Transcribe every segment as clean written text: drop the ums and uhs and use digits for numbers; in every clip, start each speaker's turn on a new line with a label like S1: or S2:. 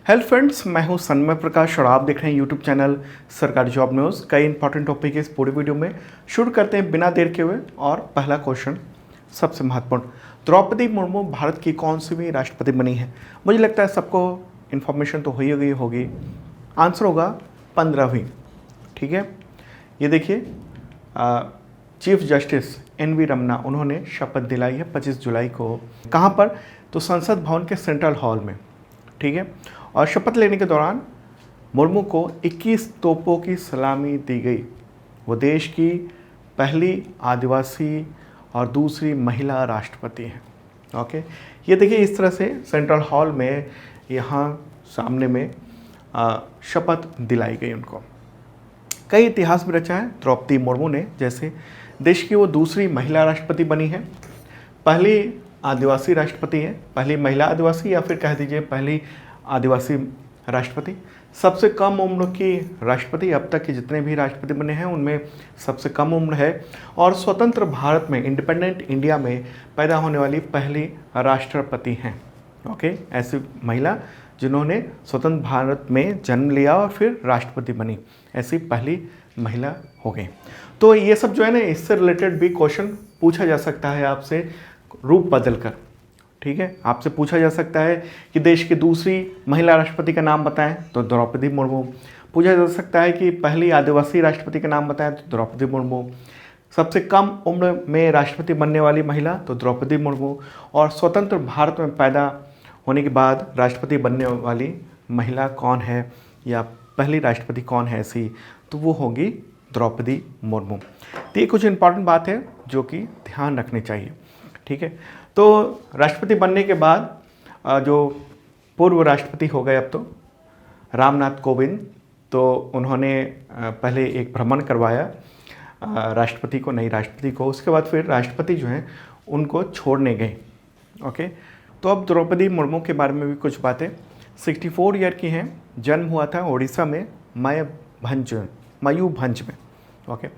S1: Hello friends, मैं हूं सन्मय प्रकाश और आप देख रहे हैं यूट्यूब चैनल सरकारी जॉब न्यूज़। कई इंपॉर्टेंट टॉपिक है इस पूरी वीडियो में। शुरू करते हैं बिना देर के हुए। और पहला क्वेश्चन सबसे महत्वपूर्ण, द्रौपदी मुर्मू भारत की कौन सी भी राष्ट्रपति बनी है? मुझे लगता है सबको इन्फॉर्मेशन तो हुई गई होगी। आंसर होगा 15वीं। ठीक है, ये देखिए, चीफ जस्टिस NV रमन्ना उन्होंने शपथ दिलाई है 25 जुलाई को। कहाँ पर? तो संसद भवन के सेंट्रल हॉल में। ठीक है, और शपथ लेने के दौरान मुर्मू को 21 तोपों की सलामी दी गई। वो देश की पहली आदिवासी और दूसरी महिला राष्ट्रपति हैं। ओके, ये देखिए, इस तरह से सेंट्रल हॉल में यहाँ सामने में शपथ दिलाई गई उनको। कई इतिहास भी रचा है द्रौपदी मुर्मू ने, जैसे देश की वो दूसरी महिला राष्ट्रपति बनी है, पहली आदिवासी राष्ट्रपति है, पहली महिला आदिवासी या फिर कह दीजिए पहली आदिवासी राष्ट्रपति, सबसे कम उम्र की राष्ट्रपति। अब तक के जितने भी राष्ट्रपति बने हैं उनमें सबसे कम उम्र है, और स्वतंत्र भारत में, इंडिपेंडेंट इंडिया में पैदा होने वाली पहली राष्ट्रपति हैं। ओके, ऐसी महिला जिन्होंने स्वतंत्र भारत में जन्म लिया और फिर राष्ट्रपति बनी, ऐसी पहली महिला हो गई। तो ये सब जो है ना, इससे रिलेटेड भी क्वेश्चन पूछा जा सकता है आपसे रूप बदलकर। ठीक है, आपसे पूछा जा सकता है कि देश की दूसरी महिला राष्ट्रपति का नाम बताएं, तो द्रौपदी मुर्मू। पूछा जा सकता है कि पहली आदिवासी राष्ट्रपति का नाम बताएं, तो द्रौपदी मुर्मू। सबसे कम उम्र में राष्ट्रपति बनने वाली महिला, तो द्रौपदी मुर्मू। और स्वतंत्र भारत में पैदा होने के बाद राष्ट्रपति बनने वाली महिला कौन है, या पहली राष्ट्रपति कौन है ऐसी, तो वो होगी द्रौपदी मुर्मू। तो ये कुछ इंपॉर्टेंट बात है जो कि ध्यान रखनी चाहिए। ठीक है, तो राष्ट्रपति बनने के बाद जो पूर्व राष्ट्रपति हो गए अब तो रामनाथ कोविंद, तो उन्होंने पहले एक भ्रमण करवाया राष्ट्रपति को, नई राष्ट्रपति को। उसके बाद फिर राष्ट्रपति जो हैं उनको छोड़ने गए। ओके, तो अब द्रौपदी मुर्मू के बारे में भी कुछ बातें। 64 ईयर की हैं, जन्म हुआ था उड़ीसा में मयूरभंज में। ओके,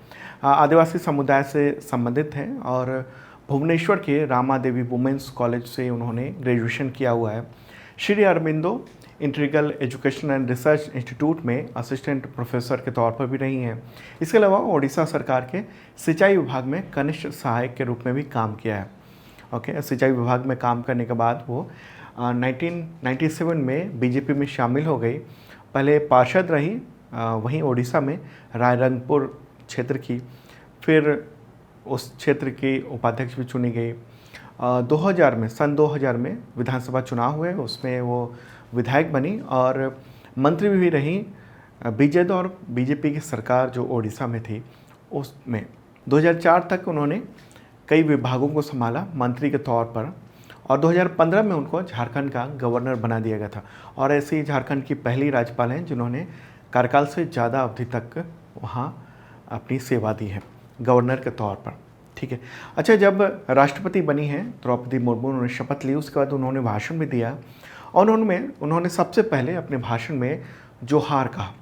S1: आदिवासी समुदाय से संबंधित हैं और भुवनेश्वर के रामा देवी वुमेंस कॉलेज से उन्होंने ग्रेजुएशन किया हुआ है। Shri Aurobindo integral education and research institute में असिस्टेंट प्रोफेसर के तौर पर भी रही हैं। इसके अलावा ओडिशा सरकार के सिंचाई विभाग में कनिष्ठ सहायक के रूप में भी काम किया है। ओके, सिंचाई विभाग में काम करने के बाद वो 1997 में बीजेपी में शामिल हो गई। पहले पार्षद रही वहीं ओडिशा में रायरंगपुर क्षेत्र की, फिर उस क्षेत्र की उपाध्यक्ष भी चुनी गई। 2000 में, सन 2000 में विधानसभा चुनाव हुए, उसमें वो विधायक बनी और मंत्री भी रही बीजेद और बीजेपी की सरकार जो ओडिशा में थी उसमें। 2004 तक उन्होंने कई विभागों को संभाला मंत्री के तौर पर, और 2015 में उनको झारखंड का गवर्नर बना दिया गया था। और ऐसे ही झारखंड की पहली राज्यपाल हैं जिन्होंने कार्यकाल से ज़्यादा अवधि तक वहाँ अपनी सेवा दी है गवर्नर के तौर पर। ठीक है, अच्छा, जब राष्ट्रपति बनी हैं द्रौपदी मुर्मू, उन्होंने शपथ ली, उसके बाद उन्होंने भाषण भी दिया और उन्होंने सबसे पहले अपने भाषण में जोहार कहा।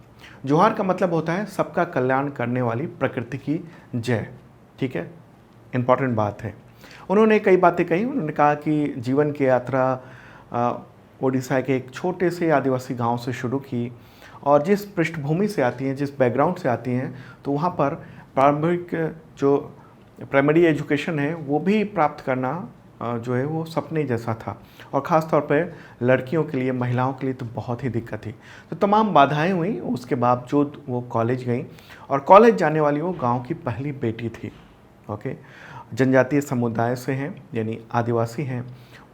S1: जोहार का मतलब होता है सबका कल्याण करने वाली प्रकृति की जय। ठीक है, इम्पॉर्टेंट बात है। उन्होंने कई बातें कही। उन्होंने कहा कि जीवन की यात्रा ओडिशा के एक छोटे से आदिवासी गाँव से शुरू की, और जिस पृष्ठभूमि से आती हैं, जिस बैकग्राउंड से आती हैं, तो वहाँ पर प्रारंभिक जो प्राइमरी एजुकेशन है वो भी प्राप्त करना जो है वो सपने जैसा था, और ख़ास तौर पर लड़कियों के लिए, महिलाओं के लिए तो बहुत ही दिक्कत थी। तो तमाम बाधाएं हुई, उसके बावजूद वो कॉलेज गई, और कॉलेज जाने वाली वो गांव की पहली बेटी थी। ओके, जनजातीय समुदाय से हैं, यानी आदिवासी हैं।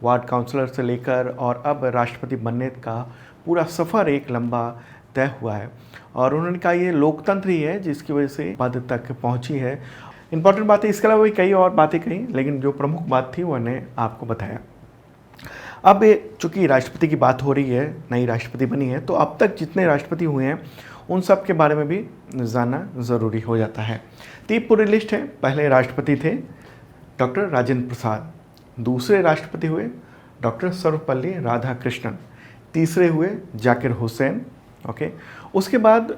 S1: वार्ड काउंसलर से लेकर और अब राष्ट्रपति बनने का पूरा सफ़र एक लंबा तय हुआ है, और उन्होंने कहा ये लोकतंत्र ही है जिसकी वजह से पद तक पहुंची है। इंपॉर्टेंट बात है। इसके अलावा भी कई और बातें कही, लेकिन जो प्रमुख बात थी वो मैंने आपको बताया। अब चूँकि राष्ट्रपति की बात हो रही है, नई राष्ट्रपति बनी है, तो अब तक जितने राष्ट्रपति हुए हैं उन सब के बारे में भी जानना ज़रूरी हो जाता है। तो ये पूरी लिस्ट है। पहले राष्ट्रपति थे डॉक्टर राजेंद्र प्रसाद, दूसरे राष्ट्रपति हुए डॉक्टर सर्वपल्ली राधाकृष्णन, तीसरे हुए जाकिर हुसैन। ओके, उसके बाद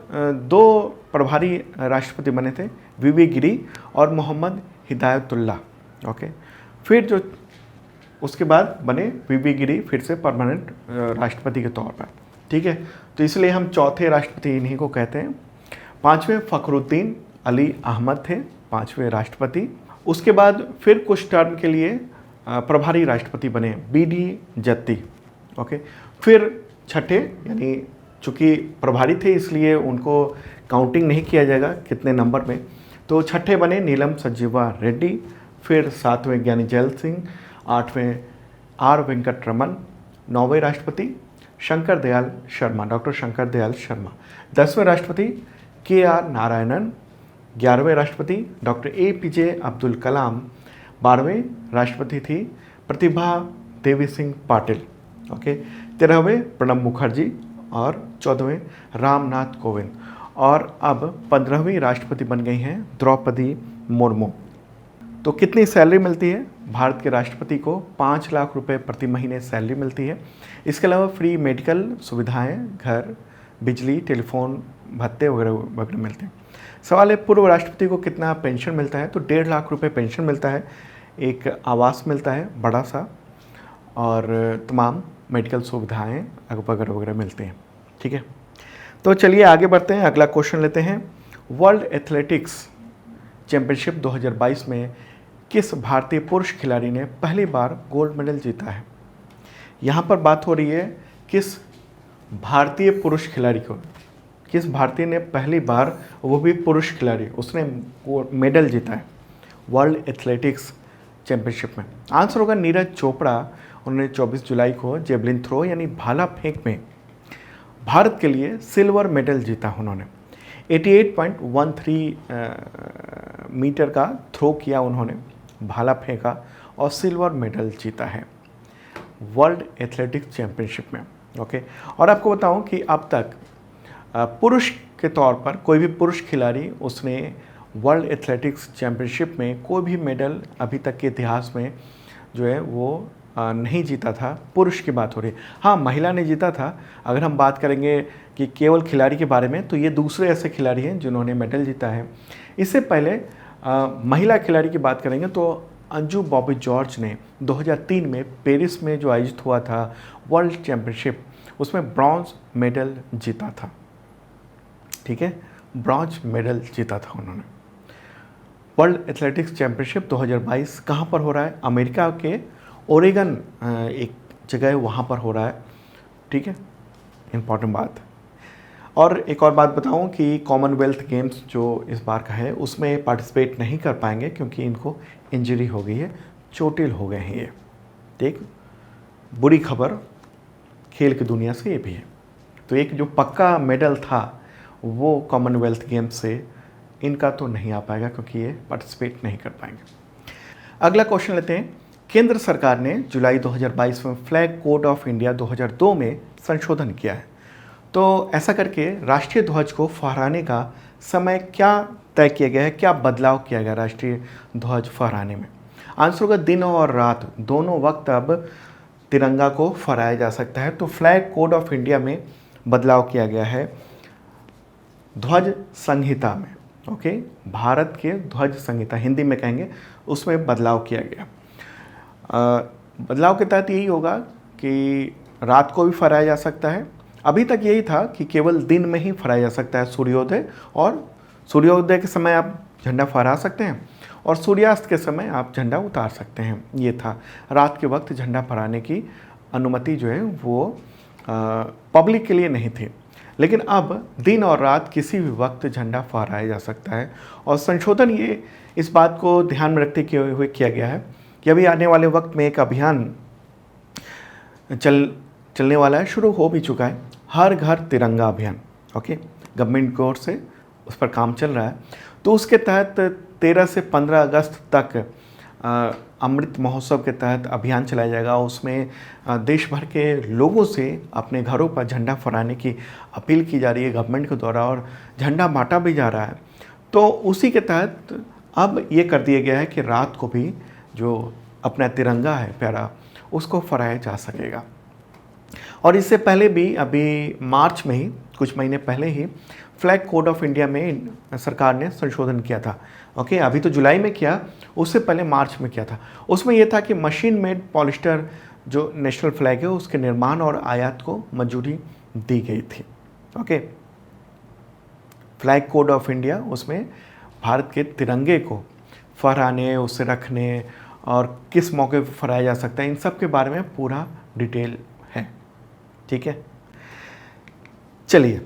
S1: 2 प्रभारी राष्ट्रपति बने थे, VV गिरी और मोहम्मद हिदायतुल्लाह। ओके, फिर उसके बाद बने VV गिरी फिर से परमानेंट राष्ट्रपति के तौर पर। ठीक है, तो इसलिए हम चौथे राष्ट्रपति इन्हीं को कहते हैं। 5वें फ़खरुद्दीन अली अहमद थे 5वें राष्ट्रपति। उसके बाद फिर कुछ टर्म के लिए प्रभारी राष्ट्रपति बने बीडी जत्ती। ओके, फिर छठे, यानी चूँकि प्रभारी थे इसलिए उनको काउंटिंग नहीं किया जाएगा कितने नंबर में, तो छठे बने नीलम संजीवा रेड्डी। फिर 7वें ज्ञानी जैल सिंह, 8वें आर वेंकट रमन, 9वें राष्ट्रपति शंकर दयाल शर्मा, डॉक्टर शंकर दयाल शर्मा। 10वें राष्ट्रपति KR नारायणन। 11वें राष्ट्रपति डॉक्टर APJ अब्दुल कलाम। 12वें राष्ट्रपति थी प्रतिभा देवी सिंह पाटिल। ओके, 13वें प्रणब मुखर्जी और 14वें रामनाथ कोविंद। और अब 15वीं राष्ट्रपति बन गई हैं द्रौपदी मुर्मू। तो कितनी सैलरी मिलती है? भारत के राष्ट्रपति को 5 लाख रुपए प्रति महीने सैलरी मिलती है। इसके अलावा फ्री मेडिकल सुविधाएं, घर, बिजली, टेलीफोन भत्ते वगैरह वगैरह मिलते हैं। सवाल है पूर्व राष्ट्रपति को कितना पेंशन मिलता है? तो 1.5 लाख रुपए पेंशन मिलता है, एक आवास मिलता है बड़ा सा, और तमाम मेडिकल सुविधाएं वगैरह वगैरह मिलते हैं। ठीक है, तो चलिए आगे बढ़ते हैं, अगला क्वेश्चन लेते हैं। वर्ल्ड एथलेटिक्स चैंपियनशिप 2022 में किस भारतीय पुरुष खिलाड़ी ने पहली बार गोल्ड मेडल जीता है? यहाँ पर बात हो रही है किस भारतीय पुरुष खिलाड़ी को, किस भारतीय ने पहली बार, वो भी पुरुष खिलाड़ी, उसने मेडल जीता है वर्ल्ड एथलेटिक्स चैंपियनशिप में। आंसर होगा नीरज चोपड़ा। उन्होंने 24 जुलाई को जेवलिन थ्रो यानी भाला फेंक में भारत के लिए सिल्वर मेडल जीता। उन्होंने 88.13 मीटर का थ्रो किया, उन्होंने भाला फेंका और सिल्वर मेडल जीता है वर्ल्ड एथलेटिक्स चैंपियनशिप में। ओके, और आपको बताऊं कि अब तक पुरुष के तौर पर कोई भी पुरुष खिलाड़ी उसने वर्ल्ड एथलेटिक्स चैंपियनशिप में कोई भी मेडल अभी तक के इतिहास में जो है वो नहीं जीता था। पुरुष की बात हो रही है। हाँ, महिला ने जीता था। अगर हम बात करेंगे कि केवल खिलाड़ी के बारे में, तो ये दूसरे ऐसे खिलाड़ी हैं जिन्होंने मेडल जीता है। इससे पहले महिला खिलाड़ी की बात करेंगे तो अंजू बॉबी जॉर्ज ने 2003 में पेरिस में जो आयोजित हुआ था वर्ल्ड चैंपियनशिप, उसमें ब्रॉन्ज मेडल जीता था। ठीक है, ब्रॉन्ज मेडल जीता था उन्होंने। वर्ल्ड एथलेटिक्स चैंपियनशिप 2022 कहाँ पर हो रहा है? अमेरिका के ओरेगन एक जगह है, वहाँ पर हो रहा है। ठीक है, इम्पॉर्टेंट बात। और एक और बात बताऊं कि कॉमनवेल्थ गेम्स जो इस बार का है उसमें पार्टिसिपेट नहीं कर पाएंगे क्योंकि इनको इंजरी हो गई है, चोटिल हो गए हैं ये। ठीक, बुरी खबर खेल की दुनिया से ये भी है। तो एक जो पक्का मेडल था वो कॉमनवेल्थ गेम्स से इनका तो नहीं आ पाएगा क्योंकि ये पार्टिसिपेट नहीं कर पाएंगे। अगला क्वेश्चन लेते हैं। केंद्र सरकार ने जुलाई 2022 में फ्लैग कोड ऑफ इंडिया 2002 में संशोधन किया है। तो ऐसा करके राष्ट्रीय ध्वज को फहराने का समय क्या तय किया गया है, क्या बदलाव किया गया राष्ट्रीय ध्वज फहराने में? आंसर होगा दिन और रात दोनों वक्त अब तिरंगा को फहराया जा सकता है। तो फ्लैग कोड ऑफ इंडिया में बदलाव किया गया है ध्वज संहिता में। ओके, भारत के ध्वज संहिता हिंदी में कहेंगे, उसमें बदलाव किया गया। बदलाव के तहत यही होगा कि रात को भी फहराया जा सकता है। अभी तक यही था कि केवल दिन में ही फहराया जा सकता है, सूर्योदय, और सूर्योदय के समय आप झंडा फहरा सकते हैं और सूर्यास्त के समय आप झंडा उतार सकते हैं। ये था, रात के वक्त झंडा फहराने की अनुमति जो है वो पब्लिक के लिए नहीं थी। लेकिन अब दिन और रात किसी भी वक्त झंडा फहराया जा सकता है। और संशोधन ये इस बात को ध्यान में रखते हुए किया गया है कि अभी आने वाले वक्त में एक अभियान चलने वाला है, शुरू हो भी चुका है, हर घर तिरंगा अभियान। ओके, गवर्नमेंट की ओर से उस पर काम चल रहा है। तो उसके तहत 13 से 15 अगस्त तक अमृत महोत्सव के तहत अभियान चलाया जाएगा। उसमें देश भर के लोगों से अपने घरों पर झंडा फहराने की अपील की जा रही है गवर्नमेंट के द्वारा, और झंडा बांटा भी जा रहा है। तो उसी के तहत अब ये कर दिया गया है कि रात को भी जो अपना तिरंगा है प्यारा, उसको फहराया जा सकेगा। और इससे पहले भी अभी मार्च में ही, कुछ महीने पहले ही, फ्लैग कोड ऑफ इंडिया में सरकार ने संशोधन किया था। ओके, अभी तो जुलाई में किया, उससे पहले मार्च में किया था। उसमें यह था कि मशीन मेड पॉलिस्टर जो नेशनल फ्लैग है उसके निर्माण और आयात को मंजूरी दी गई थी। Okay, flag code of India, उसमें भारत के तिरंगे को फहराने, उसे रखने और किस मौके पर फहराया जा सकता है, इन सब के बारे में पूरा डिटेल है। ठीक है, चलिए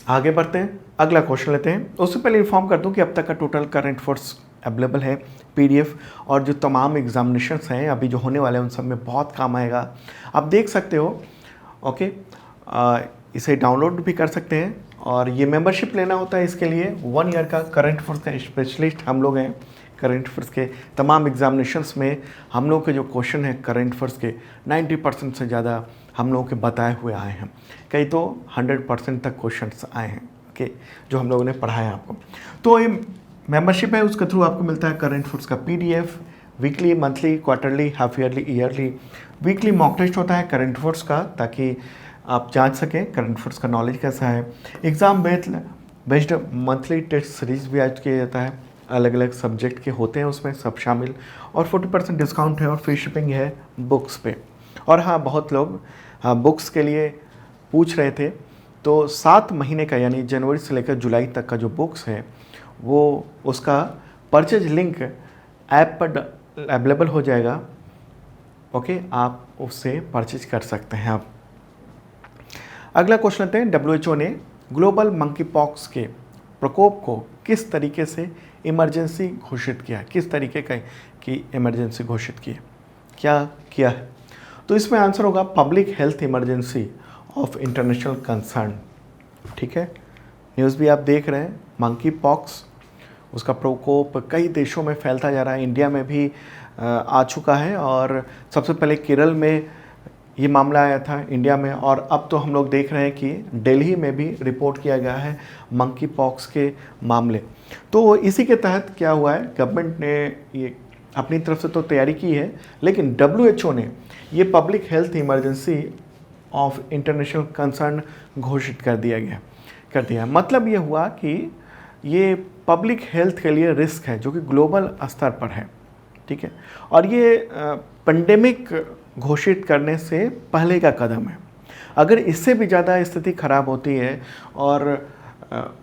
S1: आगे बढ़ते हैं, अगला क्वेश्चन लेते हैं। उससे पहले इन्फॉर्म कर दूं कि अब तक का टोटल करंट अफेयर्स अवेलेबल है पीडीएफ, और जो तमाम एग्जामिनेशंस हैं अभी जो होने वाले हैं उन सब में बहुत काम आएगा, आप देख सकते हो। ओके, इसे डाउनलोड भी कर सकते हैं, और ये मेंबरशिप लेना होता है। इसके लिए 1 ईयर का करंट अफेयर्स का स्पेशलिस्ट हम लोग हैं। करंट अफेयर्स के तमाम एग्जामिनेशंस में हम लोग के जो क्वेश्चन है करंट अफेयर्स के 90% से ज़्यादा हम लोगों के बताए हुए आए हैं, कई तो 100% तक क्वेश्चंस आए हैं। ओके, जो हम लोगों ने पढ़ाया आपको। तो ये मेंबरशिप है, उसके थ्रू आपको मिलता है करंट अफेयर्स का PDF, weekly, monthly, quarterly, half yearly, yearly. Weekly mock test होता है करंट अफेयर्स का, ताकि आप जांच सकें करंट अफेयर्स का नॉलेज कैसा है। Exam based monthly test series भी आज किया जाता है, अलग अलग सब्जेक्ट के होते हैं उसमें सब शामिल, और 40% डिस्काउंट है, और फ्री शिपिंग है बुक्स पे। और हाँ, बहुत लोग बुक्स के लिए पूछ रहे थे, तो 7 महीने का यानी जनवरी से लेकर जुलाई तक का जो बुक्स है वो उसका परचेज लिंक ऐप पर अवेलेबल हो जाएगा। ओके, आप उससे परचेज कर सकते हैं। आप अगला क्वेश्चन लेते हैं। WHO ने ग्लोबल मंकी पॉक्स के प्रकोप को किस तरीके से इमरजेंसी घोषित किया, किस तरीके की इमरजेंसी घोषित की है, क्या किया है? तो इसमें आंसर होगा public health emergency of international concern. ठीक है, न्यूज़ भी आप देख रहे हैं, मंकी पॉक्स, उसका प्रकोप कई देशों में फैलता जा रहा है, इंडिया में भी आ चुका है, और सबसे पहले केरल में ये मामला आया था इंडिया में, और अब तो हम लोग देख रहे हैं कि दिल्ली में भी रिपोर्ट किया गया है मंकी पॉक्स के मामले। तो इसी के तहत क्या हुआ है, गवर्नमेंट ने ये अपनी तरफ से तो तैयारी की है, लेकिन WHO ने ये public health emergency of international concern घोषित कर दिया। मतलब ये हुआ कि ये पब्लिक हेल्थ के लिए रिस्क है जो कि ग्लोबल स्तर पर है। ठीक है, और ये पेंडेमिक घोषित करने से पहले का कदम है। अगर इससे भी ज़्यादा स्थिति खराब होती है और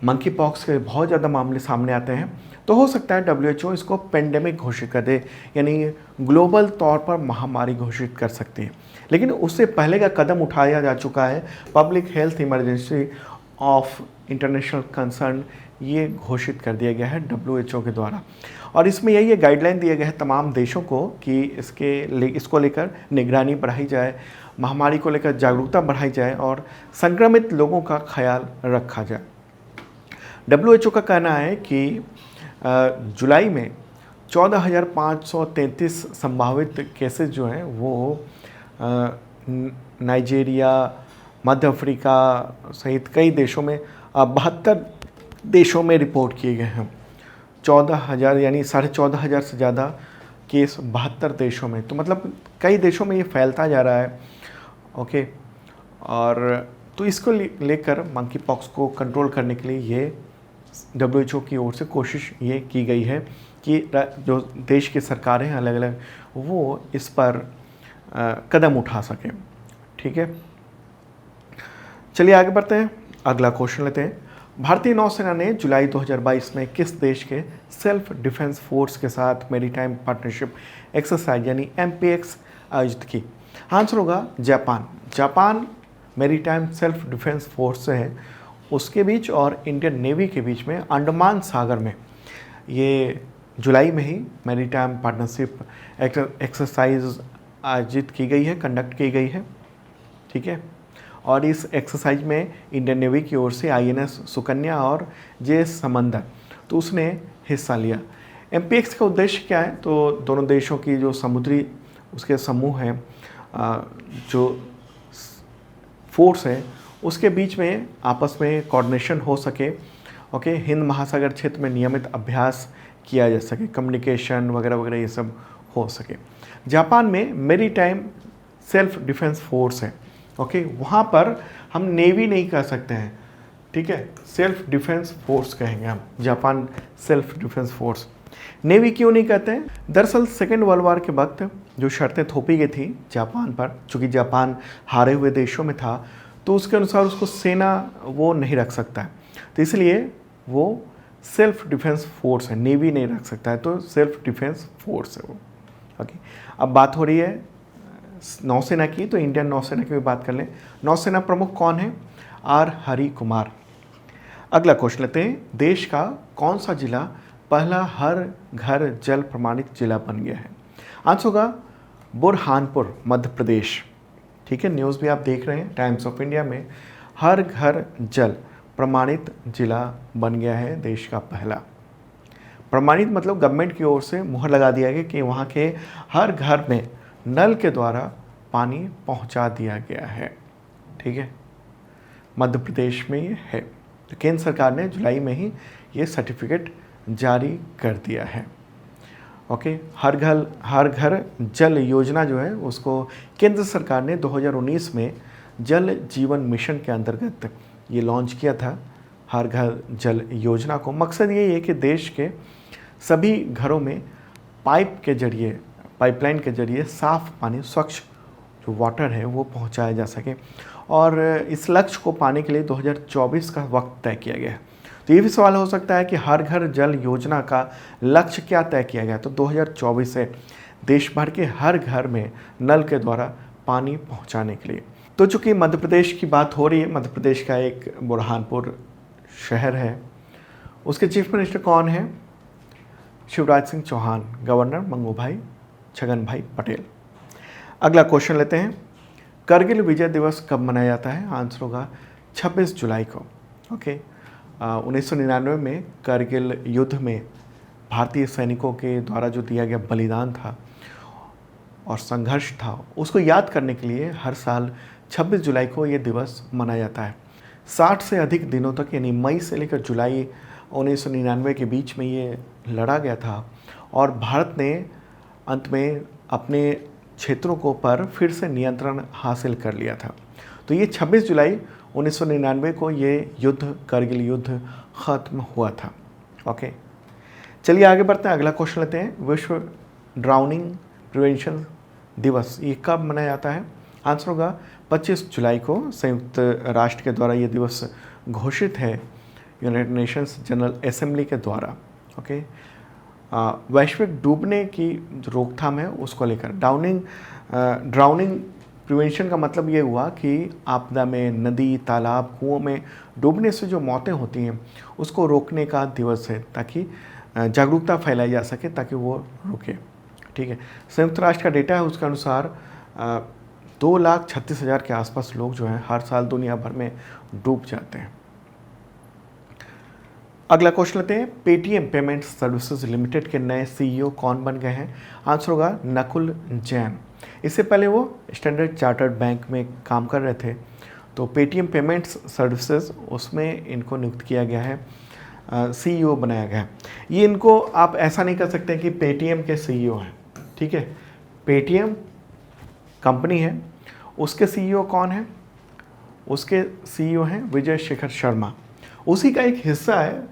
S1: मंकी पॉक्स के बहुत ज़्यादा मामले सामने आते हैं, तो हो सकता है WHO इसको पेंडेमिक घोषित कर दे, यानी ग्लोबल तौर पर महामारी घोषित कर सकती है। लेकिन उससे पहले का कदम उठाया जा चुका है, public health emergency of international concern ये घोषित कर दिया गया है WHO के द्वारा। और इसमें यही गाइडलाइन दिए गए हैं तमाम देशों को कि इसको लेकर निगरानी बढ़ाई जाए, महामारी को लेकर जागरूकता बढ़ाई जाए और संक्रमित लोगों का ख्याल रखा जाए। WHO का कहना है कि जुलाई में 14,533 संभावित केसेस जो हैं वो नाइजीरिया, मध्य अफ्रीका सहित कई देशों में 72 देशों में रिपोर्ट किए गए हैं। 14,000 यानी 14,500 से ज़्यादा केस 72 देशों में, तो मतलब कई देशों में ये फैलता जा रहा है। ओके, और तो इसको लेकर मंकी पॉक्स को कंट्रोल करने के लिए ये WHO की ओर से कोशिश ये की गई है कि जो देश की सरकारें हैं अलग अलग, वो इस पर कदम उठा सकें। ठीक है, चलिए आगे बढ़ते हैं, अगला क्वेश्चन लेते हैं। भारतीय नौसेना ने जुलाई 2022 में किस देश के सेल्फ डिफेंस फोर्स के साथ मैरीटाइम पार्टनरशिप एक्सरसाइज यानी MPX आयोजित की? आंसर होगा Japan. Japan maritime self defence force है उसके बीच और इंडियन नेवी के बीच में अंडमान सागर में ये जुलाई में ही मैरीटाइम पार्टनरशिप एक्सरसाइज आयोजित की गई है, कंडक्ट की गई है। ठीक है, और इस एक्सरसाइज में इंडियन नेवी की ओर से INS सुकन्या और JS समंदर, तो उसने हिस्सा लिया। MPX का उद्देश्य क्या है? तो दोनों देशों की जो समुद्री उसके समूह हैं, जो फोर्स है, उसके बीच में आपस में कोऑर्डिनेशन हो सके। ओके, हिंद महासागर क्षेत्र में नियमित अभ्यास किया जा सके, कम्युनिकेशन वगैरह वगैरह ये सब हो सके। जापान में मैरीटाइम सेल्फ डिफेंस फोर्स है। ओके, वहाँ पर हम नेवी नहीं कह सकते हैं, ठीक है, सेल्फ डिफेंस फोर्स कहेंगे हम, Japan self defence force. Navy क्यों नहीं कहते हैं? दरअसल सेकेंड वर्ल्ड वॉर के वक्त जो शर्तें थोपी गई थी जापान पर, चूँकि जापान हारे हुए देशों में था, तो उसके अनुसार उसको सेना वो नहीं रख सकता है, तो इसलिए वो सेल्फ डिफेंस फोर्स है, नेवी नहीं रख सकता है, तो सेल्फ डिफेंस फोर्स है वो। ओके, अब बात हो रही है नौसेना की, तो इंडियन नौसेना की भी बात कर लें। नौसेना प्रमुख कौन है? आर हरि कुमार। अगला क्वेश्चन लेते हैं, देश का कौन सा जिला पहला हर घर जल प्रमाणित जिला बन गया है? आंसर होगा बुरहानपुर, मध्य प्रदेश। ठीक है, न्यूज़ भी आप देख रहे हैं टाइम्स ऑफ इंडिया में, हर घर जल प्रमाणित जिला बन गया है देश का पहला। प्रमाणित मतलब गवर्नमेंट की ओर से मुहर लगा दिया गया कि वहाँ के हर घर में नल के द्वारा पानी पहुँचा दिया गया है। ठीक है, मध्य प्रदेश में ये है। तो केंद्र सरकार ने जुलाई में ही ये सर्टिफिकेट जारी कर दिया है। ओके, हर घर जल योजना जो है उसको केंद्र सरकार ने 2019 में जल जीवन मिशन के अंतर्गत ये लॉन्च किया था। हर घर जल योजना को मकसद ये है कि देश के सभी घरों में पाइपलाइन के जरिए साफ़ पानी, स्वच्छ जो वाटर है वो पहुंचाया जा सके, और इस लक्ष्य को पाने के लिए 2024 का वक्त तय किया गया है। तो ये भी सवाल हो सकता है कि हर घर जल योजना का लक्ष्य क्या तय किया गया? तो 2024 से देश भर के हर घर में नल के द्वारा पानी पहुंचाने के लिए। तो चूँकि मध्य प्रदेश की बात हो रही है, मध्य प्रदेश का एक बुरहानपुर शहर है, उसके चीफ मिनिस्टर कौन है? शिवराज सिंह चौहान। गवर्नर मंगूभाई छगन भाई पटेल। अगला क्वेश्चन लेते हैं, करगिल विजय दिवस कब मनाया जाता है? आंसर होगा 26 जुलाई को। ओके, 1999 में करगिल युद्ध में भारतीय सैनिकों के द्वारा जो दिया गया बलिदान था और संघर्ष था, उसको याद करने के लिए हर साल 26 जुलाई को ये दिवस मनाया जाता है। 60 से अधिक दिनों तक, यानी मई से लेकर जुलाई 1999 के बीच में ये लड़ा गया था, और भारत ने अंत में अपने क्षेत्रों को पर फिर से नियंत्रण हासिल कर लिया था। तो ये 26 जुलाई 1999 को ये युद्ध, करगिल युद्ध ख़त्म हुआ था। ओके, चलिए आगे बढ़ते हैं। अगला क्वेश्चन लेते हैं, विश्व ड्राउनिंग प्रिवेंशन दिवस ये कब मनाया जाता है? आंसर होगा 25 जुलाई को। संयुक्त राष्ट्र के द्वारा ये दिवस घोषित है, यूनाइटेड नेशंस जनरल असेंबली के द्वारा। ओके, वैश्विक डूबने की जो रोकथाम है उसको लेकर ड्राउनिंग प्रिवेंशन का मतलब ये हुआ कि आपदा में नदी, तालाब, कुओं में डूबने से जो मौतें होती हैं उसको रोकने का दिवस है, ताकि जागरूकता फैलाई जा सके, ताकि वो रुके। ठीक है, संयुक्त राष्ट्र का डेटा है, उसके अनुसार 2,36,000 के आसपास लोग जो हैं हर साल दुनिया भर में डूब जाते हैं। अगला क्वेश्चन लेते हैं, पेटीएम पेमेंट सर्विसेज लिमिटेड के नए सीईओ कौन बन गए हैं? आंसर होगा नकुल जैन। इससे पहले वो स्टैंडर्ड चार्टर्ड बैंक में काम कर रहे थे, तो पेटीएम पेमेंट्स सर्विसेज उसमें इनको नियुक्त किया गया है, सीईओ बनाया गया है। ये इनको आप ऐसा नहीं कर सकते कि पेटीएम के सीईओ हैं। ठीक है, पेटीएम कंपनी है, उसके सीईओ कौन है? उसके सीईओ हैं विजय शेखर शर्मा। उसी का एक हिस्सा है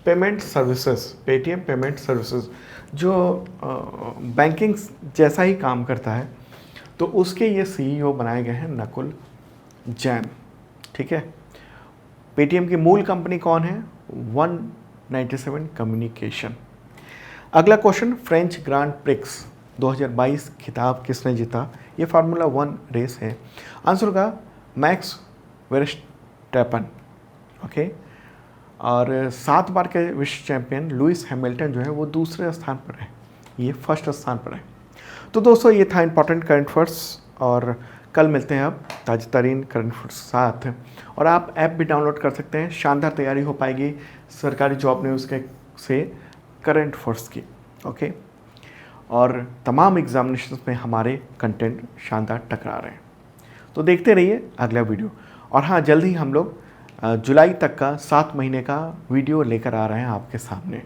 S1: payment services, Paytm payment services, जो बैंकिंग जैसा ही काम करता है, तो उसके ये सीईओ बनाए गए हैं नकुल जैन। ठीक है, पेटीएम की मूल कंपनी कौन है? 197 कम्युनिकेशन। अगला क्वेश्चन, फ्रेंच ग्रांड प्रिक्स 2022 खिताब किसने जीता? ये फार्मूला 1 रेस है। आंसर होगा मैक्स वेरस्टैपन। ओके, और 7 बार के विश्व चैंपियन लुइस हैमिल्टन जो है वो दूसरे स्थान पर है, ये फर्स्ट स्थान पर है। तो दोस्तों ये था इंपॉर्टेंट करंट अफेयर्स, और कल मिलते हैं अब ताज़ा तरीन करंट अफेयर्स के साथ। और आप ऐप भी डाउनलोड कर सकते हैं, शानदार तैयारी हो पाएगी सरकारी जॉब न्यूज़ के से करंट अफेयर्स की। ओके, और तमाम एग्जामिनेशन में हमारे कंटेंट शानदार टकरा रहे हैं, तो देखते रहिए अगला वीडियो। और हाँ, जल्द ही हम लोग जुलाई तक का 7 महीने का वीडियो लेकर आ रहे हैं आपके सामने।